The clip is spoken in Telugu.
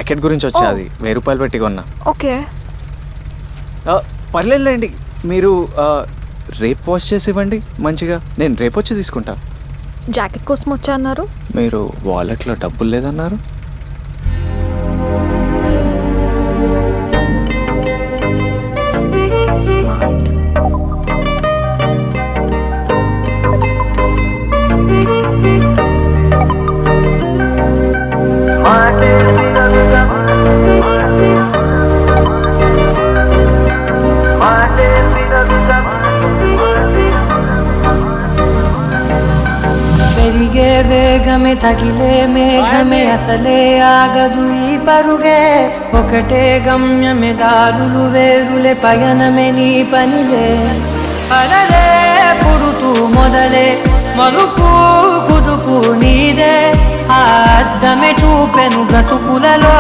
జాకెట్ గురించి వచ్చా, అది 1000 రూపాయలు పెట్టి కొన్నా. ఓకే. పర్లేదులేండి, మీరు రేపు వాష్ చేసి ఇవ్వండి మంచిగా, నేను రేపు వచ్చి తీసుకుంటా. జాకెట్ కోసం వచ్చా అన్నారు. మీరు వాలెట్లో డబ్బులు లేదన్నారు. స్మార్ట్. పెరిగే వేగమే తగిలే మేఘమే అసలే ఆగదు ఈ పరుగే, ఒకటే గమ్యమే దారులు వేరులే పయనమే నీ పనిలే. అలలే పుడుతూ మొదలే మలుపు కుదుపు నీదే, ఆ అద్దమే చూపెను బ్రతుకులలో